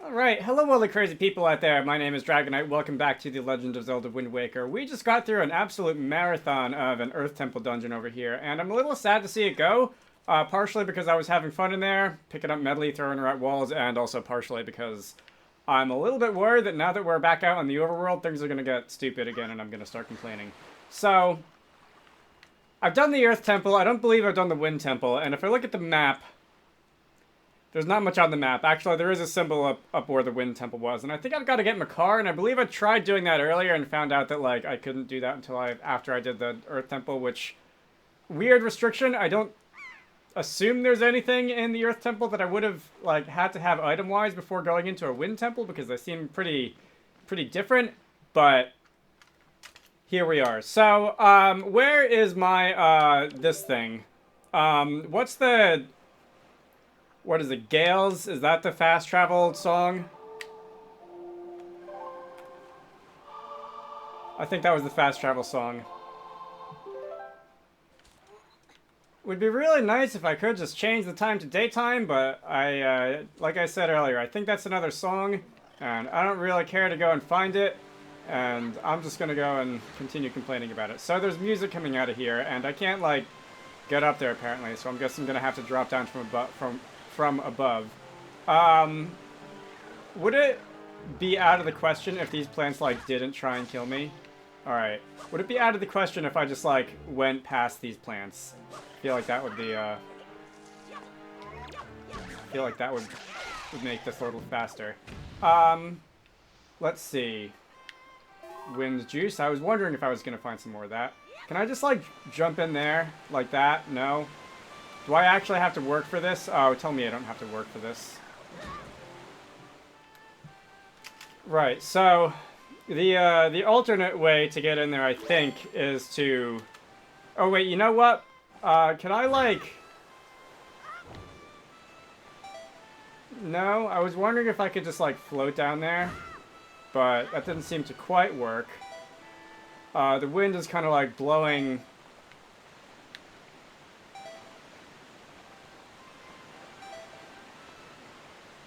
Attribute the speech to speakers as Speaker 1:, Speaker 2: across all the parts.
Speaker 1: Alright, hello all the crazy people out there. My name is Dragonite. Welcome back to The Legend of Zelda Wind Waker. We just got through an absolute marathon of an Earth Temple dungeon over here, and I'm a little sad to see it go. Partially because I was having fun in there, picking up medley, throwing her at walls, and also partially because I'm a little bit worried that now that we're back out on the overworld, things are going to get stupid again and I'm going to start complaining. So, I've done the Earth Temple. I don't believe I've done the Wind Temple, and if I look at the map, there's not much on the map. Actually, there is a symbol up where the Wind Temple was. And I think I've got to get Makar, and I believe I tried doing that earlier and found out that, like, I couldn't do that until after I did the Earth Temple, which... Weird restriction. I don't assume there's anything in the Earth Temple that I would have, like, had to have item-wise before going into a Wind Temple, because they seem pretty different. But here we are. So, where is my, this thing? What's the... What is it, Gales? Is that the fast travel song? I think that was the fast travel song. Would be really nice if I could just change the time to daytime, but like I said earlier, I think that's another song, and I don't really care to go and find it, and I'm just gonna go and continue complaining about it. So there's music coming out of here, and I can't, like, get up there apparently, so I'm guessing I'm gonna have to drop down from above. Would it be out of the question if these plants, like, didn't try and kill me? Alright. Would it be out of the question if I just, like, went past these plants? I feel like that would be, I feel like that would make this a little faster. Let's see. Wind juice. I was wondering if I was gonna find some more of that. Can I just, like, jump in there? Like that? No? Do I actually have to work for this? Oh, tell me I don't have to work for this. Right, so the alternate way to get in there, I think, is to... Oh, wait, you know what? Can I, like... No, I was wondering if I could just, like, float down there. But that didn't seem to quite work. The wind is kind of, like, blowing...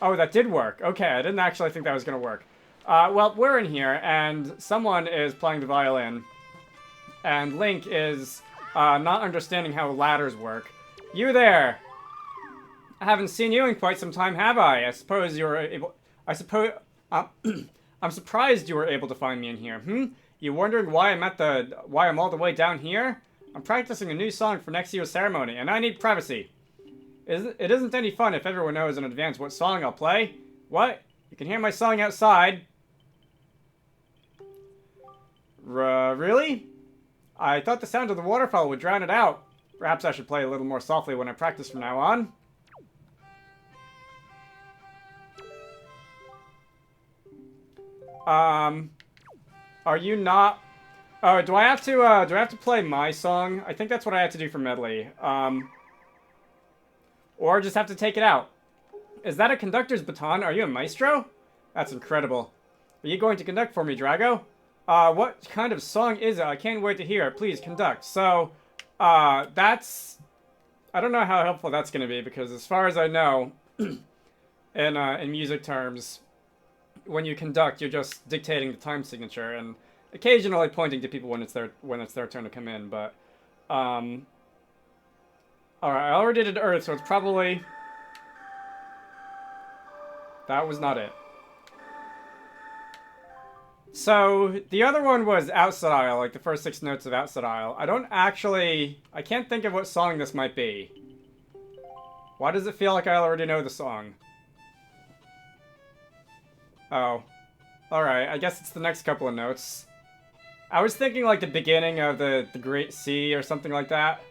Speaker 1: Oh, that did work. Okay, I didn't actually think that was going to work. Well, we're in here, and someone is playing the violin. And Link is not understanding how ladders work. You there! I haven't seen you in quite some time, have I? I suppose you were able... I'm surprised you were able to find me in here. You wondering why I'm all the way down here? I'm practicing a new song for next year's ceremony, and I need privacy. It isn't any fun if everyone knows in advance what song I'll play. What? You can hear my song outside. Really? I thought the sound of the waterfall would drown it out. Perhaps I should play a little more softly when I practice from now on. Are you not... Oh, do I have to play my song? I think that's what I have to do for medley. Or just have to take it out. Is that a conductor's baton? Are you a maestro? That's incredible. Are you going to conduct for me, Drago? What kind of song is it? I can't wait to hear it. Please, conduct. So, that's... I don't know how helpful that's going to be, because as far as I know, in music terms, when you conduct, you're just dictating the time signature, and occasionally pointing to people when it's their turn to come in, but, Alright, I already did Earth, so it's probably... That was not it. So, the other one was Outside Isle, like the first 6 notes of Outside Isle. I can't think of what song this might be. Why does it feel like I already know the song? Oh. Alright, I guess it's the next couple of notes. I was thinking like the beginning of the Great Sea or something like that.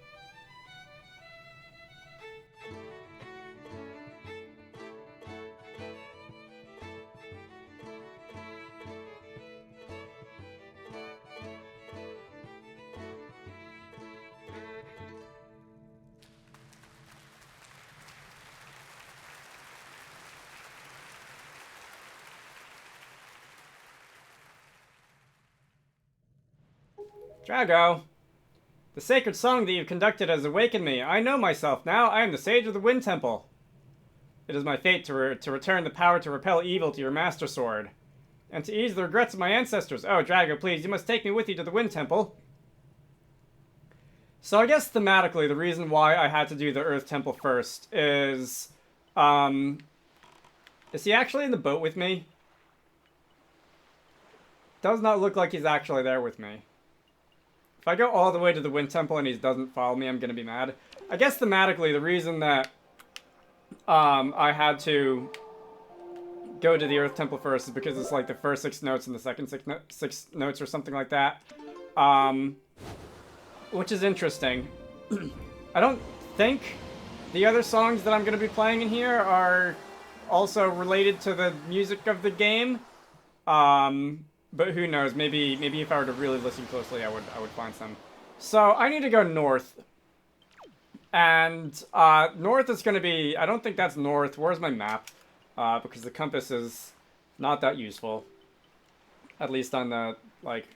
Speaker 1: Drago, the sacred song that you've conducted has awakened me. I know myself now. I am the Sage of the Wind Temple. It is my fate to return the power to repel evil to your master sword, and to ease the regrets of my ancestors. Oh, Drago, please, you must take me with you to the Wind Temple. So I guess thematically, the reason why I had to do the Earth Temple first is he actually in the boat with me? Does not look like he's actually there with me. If I go all the way to the Wind Temple and he doesn't follow me, I'm gonna be mad. I guess thematically, the reason that I had to go to the Earth Temple first is because it's like the first 6 notes and the second six notes or something like that. Which is interesting. I don't think the other songs that I'm going to be playing in here are also related to the music of the game. But who knows? Maybe if I were to really listen closely, I would find some. So I need to go north. And north is going to be... I don't think that's north. Where's my map? Because the compass is not that useful. At least on the, like...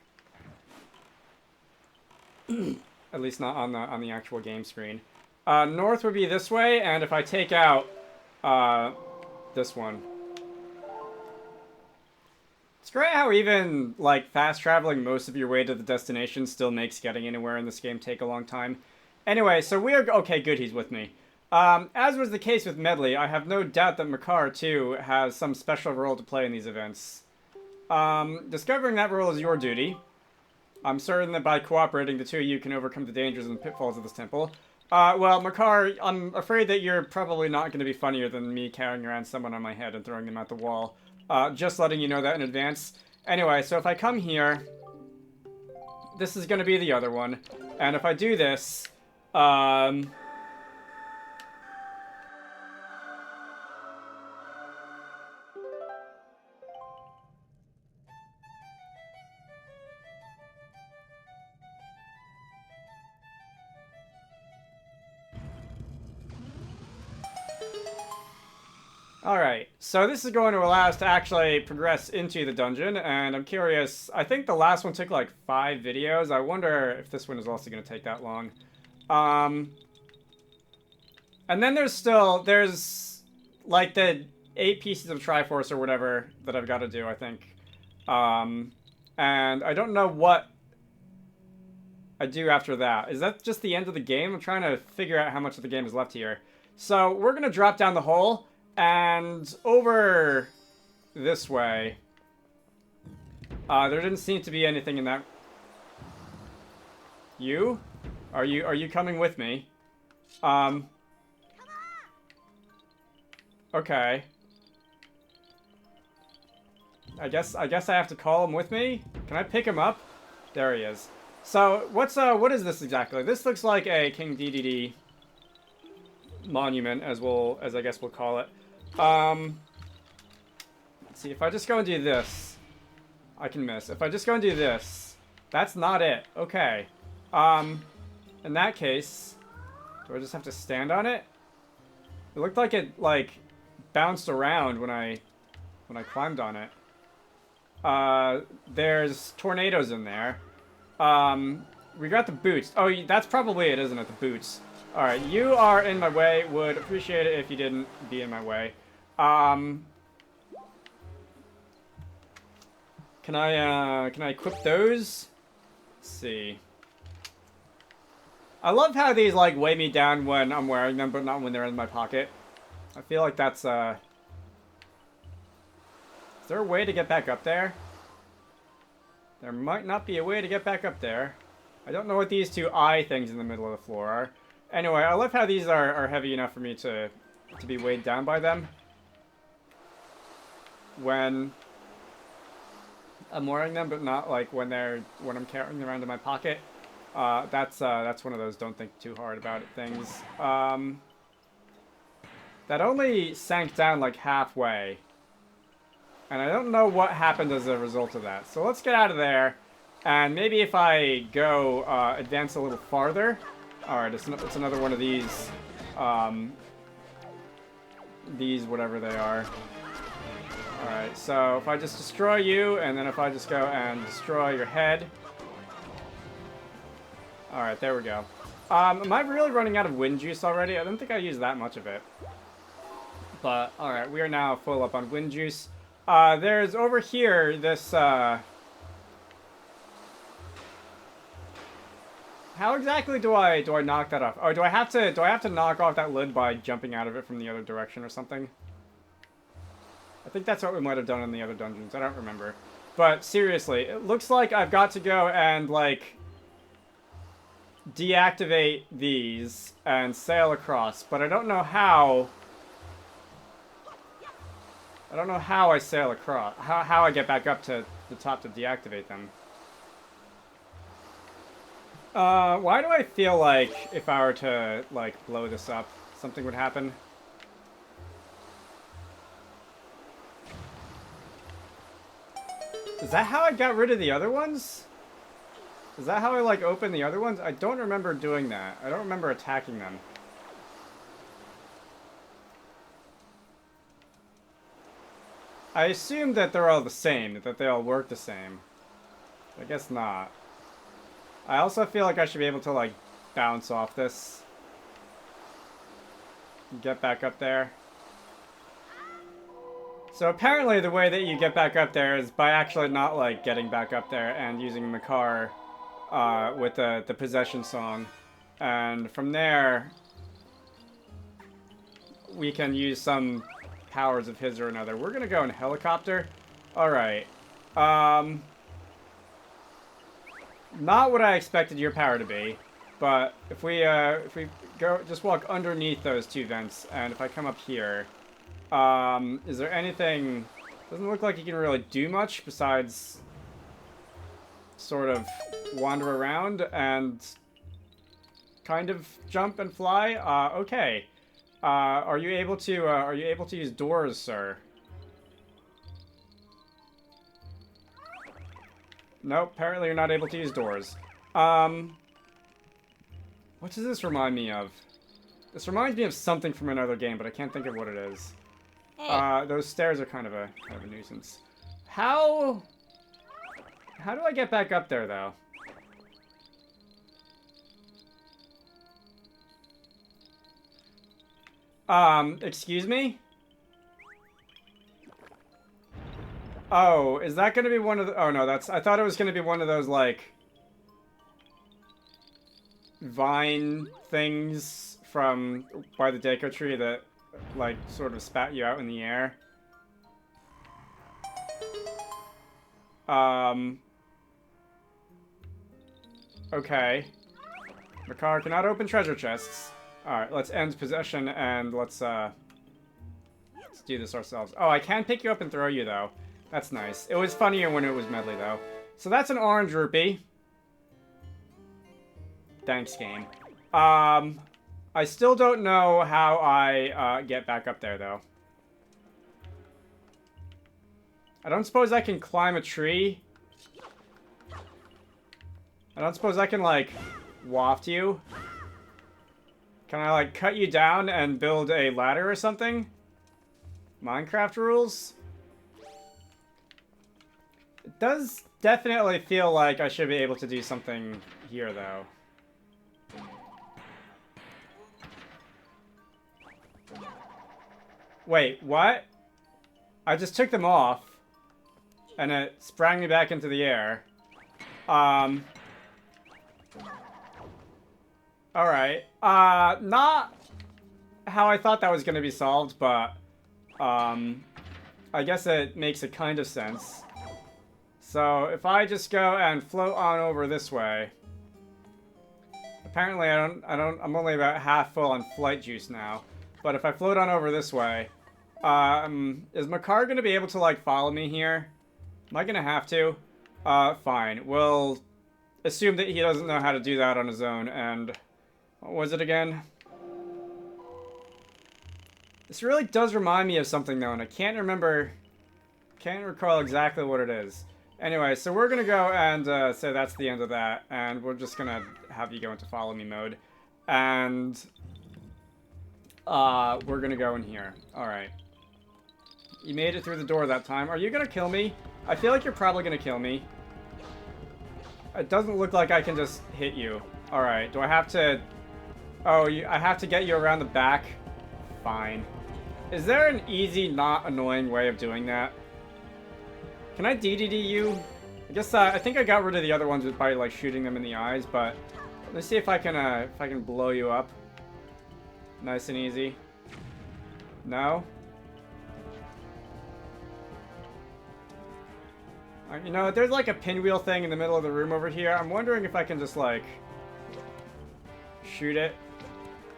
Speaker 1: at least not on the actual game screen. North would be this way, and if I take out this one. It's great how even, like, fast traveling most of your way to the destination still makes getting anywhere in this game take a long time. Anyway, so we are... Okay, good, he's with me. As was the case with Medley, I have no doubt that Makar, too, has some special role to play in these events. Discovering that role is your duty. I'm certain that by cooperating, the two of you can overcome the dangers and pitfalls of this temple. Well, Makar, I'm afraid that you're probably not going to be funnier than me carrying around someone on my head and throwing them at the wall. Just letting you know that in advance. Anyway, so if I come here, this is going to be the other one. And if I do this, Alright, so this is going to allow us to actually progress into the dungeon, and I'm curious, I think the last one took like 5 videos. I wonder if this one is also going to take that long. And then there's like the 8 pieces of Triforce or whatever that I've got to do, I think. And I don't know what I do after that. Is that just the end of the game? I'm trying to figure out how much of the game is left here. So we're going to drop down the hole. And over this way, there didn't seem to be anything in that. You? Are you coming with me? Okay. I guess I have to call him with me. Can I pick him up? There he is. So what is this exactly? This looks like a King DDD monument, as I guess we'll call it. Let's see, if I just go and do this, I can miss. If I just go and do this, that's not it. Okay. In that case, do I just have to stand on it? It looked like it, like, bounced around when I climbed on it. There's tornadoes in there. We got the boots. Oh, that's probably it, isn't it? The boots. Alright, you are in my way. Would appreciate it if you didn't be in my way. Can I equip those? Let's see. I love how these, like, weigh me down when I'm wearing them, but not when they're in my pocket. I feel like that's, Is there a way to get back up there? There might not be a way to get back up there. I don't know what these 2 eye things in the middle of the floor are. Anyway, I love how these are heavy enough for me to be weighed down by them when I'm wearing them, but not like when I'm carrying them around in my pocket. That's one of those don't think too hard about it things. That only sank down like halfway, and I don't know what happened as a result of that. So let's get out of there, and maybe if I go advance a little farther. Alright, it's another one of these, whatever they are. Alright, so if I just destroy you, and then if I just go and destroy your head. Alright, there we go. Am I really running out of wind juice already? I don't think I used that much of it. But, alright, we are now full up on wind juice. There's over here this, How exactly do I knock that off? Oh, do I have to knock off that lid by jumping out of it from the other direction or something? I think that's what we might have done in the other dungeons. I don't remember. But seriously, it looks like I've got to go and, like, deactivate these and sail across, but I don't know how. I don't know how I sail across. How I get back up to the top to deactivate them. Why do I feel like if I were to, like, blow this up, something would happen? Is that how I got rid of the other ones? Is that how I, like, opened the other ones? I don't remember doing that. I don't remember attacking them. I assume that they're all the same, that they all work the same. I guess not. I also feel like I should be able to, like, bounce off this. Get back up there. So apparently the way that you get back up there is by actually not, like, getting back up there and using Makar with the possession song. And from there, we can use some powers of his or another. We're gonna go in helicopter. Alright. Not what I expected your power to be. But if we go, just walk underneath those two vents, and if I come up here, is there anything? Doesn't look like you can really do much besides sort of wander around and kind of jump and fly. Okay. Are you able to use doors, sir? Nope, apparently you're not able to use doors. What does this remind me of? This reminds me of something from another game, but I can't think of what it is. Those stairs are kind of a nuisance. How do I get back up there, though? Excuse me? Oh, is that gonna be one of the... Oh, no, that's... I thought it was gonna be one of those, like... vine things from... by the Deco tree that, like, sort of spat you out in the air. Okay. Makar cannot open treasure chests. Alright, let's end possession and let's do this ourselves. Oh, I can pick you up and throw you, though. That's nice. It was funnier when it was medley, though. So that's an orange rupee. Thanks, game. I still don't know how I get back up there, though. I don't suppose I can climb a tree. I don't suppose I can, like, waft you. Can I, like, cut you down and build a ladder or something? Minecraft rules? It does definitely feel like I should be able to do something here, though. Wait, what? I just took them off, and it sprang me back into the air. Alright. Not how I thought that was going to be solved, but, I guess it makes a kind of sense. So, if I just go and float on over this way... Apparently, I'm only about half full on flight juice now. But if I float on over this way... is Makar going to be able to, like, follow me here? Am I going to have to? Fine. We'll assume that he doesn't know how to do that on his own, and... What was it again? This really does remind me of something, though, and I can't recall exactly what it is. Anyway, so we're gonna go and say that's the end of that, and we're just gonna have you go into follow me mode. And we're gonna go in here. Alright. You made it through the door that time. Are you gonna kill me? I feel like you're probably gonna kill me. It doesn't look like I can just hit you. Alright, do I have to... Oh, I have to get you around the back? Fine. Is there an easy, not annoying way of doing that? Can I DDD you? I guess I think I got rid of the other ones by like shooting them in the eyes, but let's see if I can blow you up. Nice and easy. No? You know, there's like a pinwheel thing in the middle of the room over here. I'm wondering if I can just like shoot it.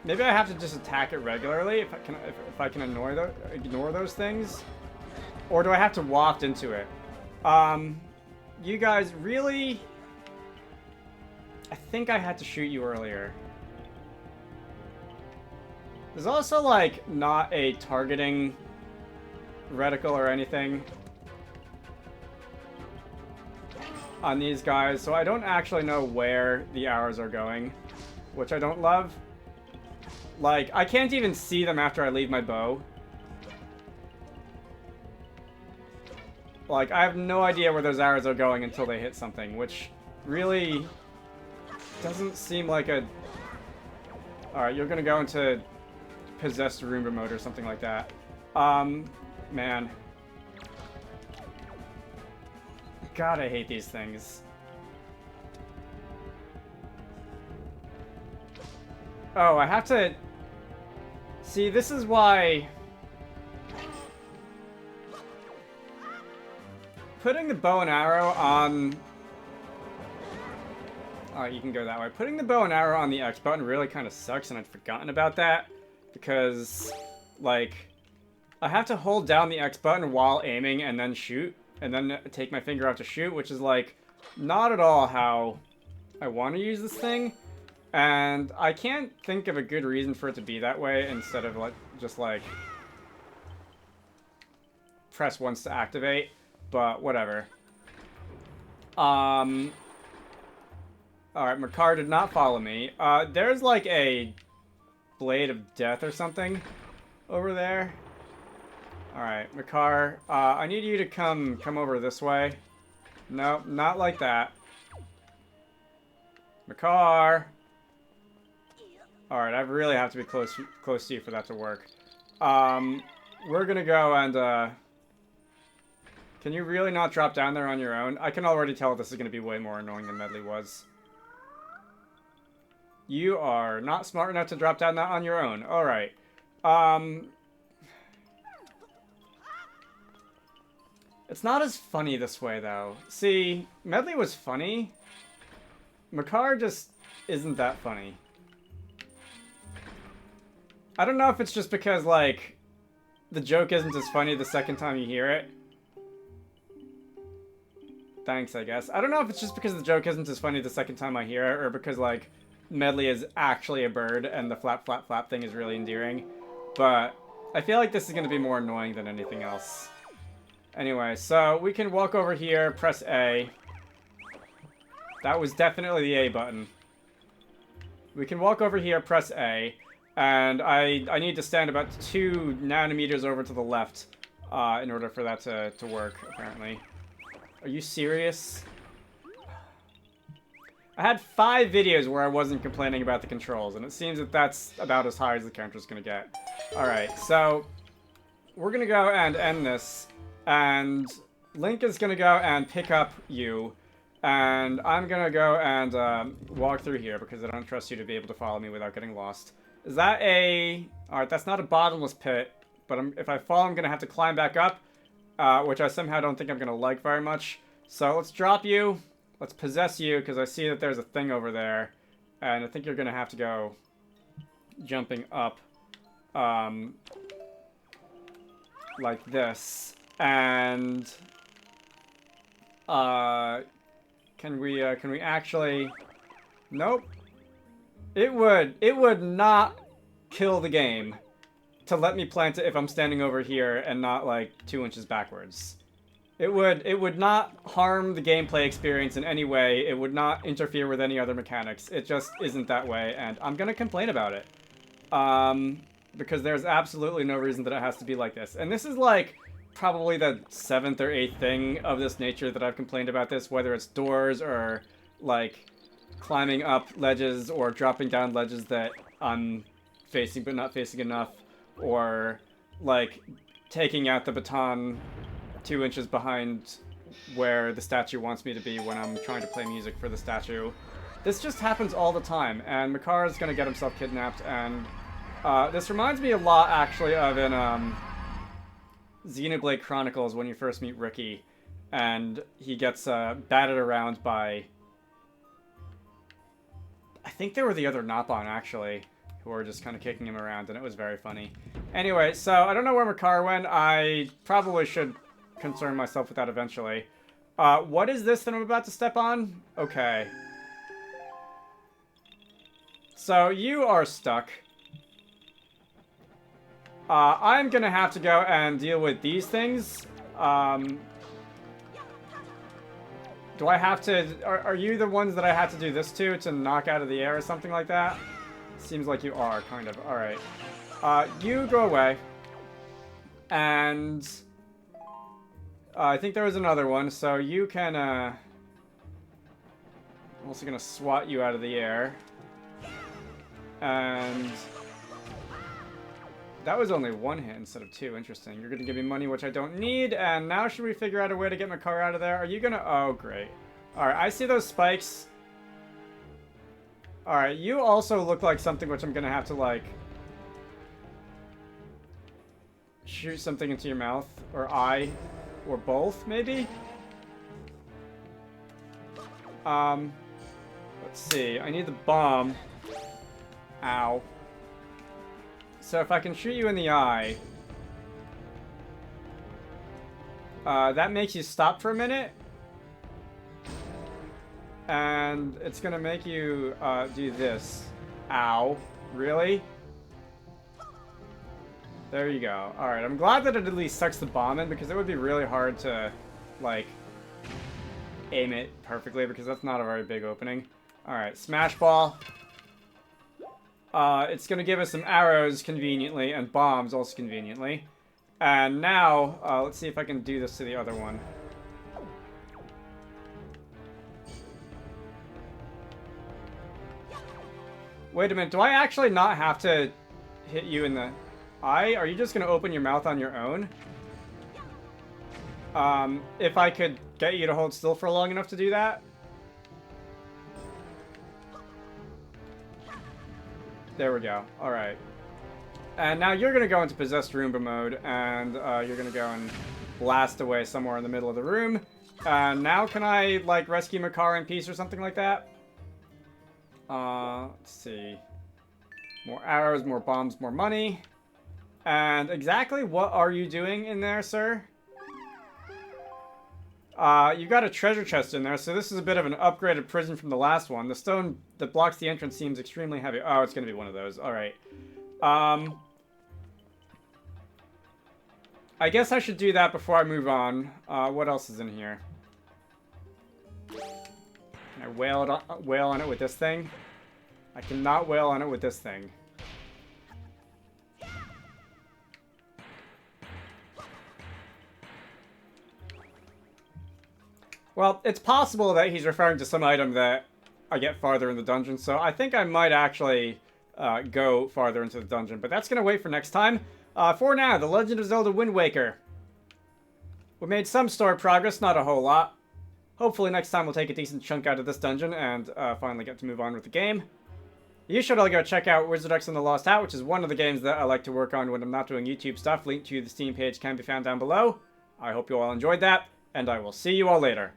Speaker 1: Maybe I have to just attack it regularly if I can ignore those things, or do I have to waft into it? You guys really? I think I had to shoot you earlier. There's also like not a targeting reticle or anything on these guys, so I don't actually know where the arrows are going, which I don't love. Like, I can't even see them after I leave my bow. Like, I have no idea where those arrows are going until they hit something, which really doesn't seem like a... Alright, you're gonna go into possessed Roomba mode or something like that. Man. God, I hate these things. Oh, I have to... See, this is why... Putting the bow and arrow on... Oh, you can go that way. Putting the bow and arrow on the X button really kind of sucks, and I'd forgotten about that. Because, like, I have to hold down the X button while aiming and then shoot. And then take my finger out to shoot, which is, like, not at all how I want to use this thing. And I can't think of a good reason for it to be that way instead of, like, just, like, press once to activate. But whatever. Alright, Makar did not follow me. There's, like, a blade of death or something over there. Alright, Makar, I need you to come over this way. No, not like that. Makar! Alright, I really have to be close to you for that to work. We're gonna go and, can you really not drop down there on your own? I can already tell this is gonna be way more annoying than Medley was. You are not smart enough to drop down that on your own. Alright. It's not as funny this way, though. See, Medley was funny. Makar just isn't that funny. I don't know if it's just because, like, the joke isn't as funny the second time you hear it. Thanks, I guess. I don't know if it's just because the joke isn't as funny the second time I hear it, or because, like, Medley is actually a bird and the flap, flap, flap thing is really endearing. But I feel like this is going to be more annoying than anything else. Anyway, so we can walk over here, press A. That was definitely the A button. We can walk over here, press A, and I need to stand about 2 nanometers over to the left in order for that to work, apparently. Are you serious? I had 5 videos where I wasn't complaining about the controls, and it seems that that's about as high as the character's gonna get. Alright, so we're gonna go and end this. And Link is going to go and pick up you. And I'm going to go and walk through here because I don't trust you to be able to follow me without getting lost. Is that a... Alright, that's not a bottomless pit. But if I fall, I'm going to have to climb back up. Which I somehow don't think I'm going to like very much. So let's drop you. Let's possess you because I see that there's a thing over there. And I think you're going to have to go jumping up. Like this. And can we actually... Nope. It would not kill the game to let me plant it if I'm standing over here and not like 2 inches backwards. It would not harm the gameplay experience in any way. It would not interfere with any other mechanics. It just isn't that way, and I'm gonna complain about it. Because there's absolutely no reason that it has to be like this. And this is like probably the 7th or 8th thing of this nature that I've complained about this, whether it's doors or like climbing up ledges or dropping down ledges that I'm facing but not facing enough, or like, taking out the baton 2 inches behind where the statue wants me to be when I'm trying to play music for the statue. This just happens all the time, and Makara's gonna get himself kidnapped, and this reminds me a lot, actually, of in Xenoblade Chronicles when you first meet Ricky, and he gets batted around by... I think they were the other Nopon, actually, who were just kind of kicking him around, and it was very funny. Anyway, so I don't know where Makara went. I probably should concern myself with that eventually. What is this that I'm about to step on? Okay. So, you are stuck. I'm gonna have to go and deal with these things. Do I have to... Are you the ones that I have to do this to knock out of the air or something like that? Seems like you are, kind of. Alright. You go away. And... I think there was another one, so you can, I'm also gonna swat you out of the air. And... that was only one hit instead of two. Interesting. You're gonna give me money, which I don't need, and now should we figure out a way to get my car out of there? Are you gonna... oh, great. Alright, I see those spikes. Alright, you also look like something which I'm gonna have to, like... shoot something into your mouth, or eye, or both, maybe? Let's see. I need the bomb. Ow. So if I can shoot you in the eye... that makes you stop for a minute. And it's gonna make you, do this. Ow. Really? There you go. Alright, I'm glad that it at least sucks the bomb in, because it would be really hard to, like, aim it perfectly, because that's not a very big opening. Alright, smash ball. It's gonna give us some arrows conveniently, and bombs also conveniently. And now, let's see if I can do this to the other one. Wait a minute, do I actually not have to hit you in the eye? Are you just gonna open your mouth on your own? If I could get you to hold still for long enough to do that? There we go. Alright. And now you're gonna go into Possessed Roomba mode, and you're gonna go and blast away somewhere in the middle of the room. Now can I, like, rescue Makara in peace or something like that? Let's see. More arrows, more bombs, more money. And exactly what are you doing in there, sir? You've got a treasure chest in there, so this is a bit of an upgraded prison from the last one. The stone that blocks the entrance seems extremely heavy. Oh, it's gonna be one of those. Alright. I guess I should do that before I move on. What else is in here? Can I wail on it with this thing? I cannot wail on it with this thing. Well, it's possible that he's referring to some item that I get farther in the dungeon, so I think I might actually go farther into the dungeon, but that's going to wait for next time. For now, The Legend of Zelda Wind Waker. We made some story progress, not a whole lot. Hopefully next time we'll take a decent chunk out of this dungeon and finally get to move on with the game. You should all go check out Wizarducks and the Lost Hat, which is one of the games that I like to work on when I'm not doing YouTube stuff. Link to the Steam page can be found down below. I hope you all enjoyed that, and I will see you all later.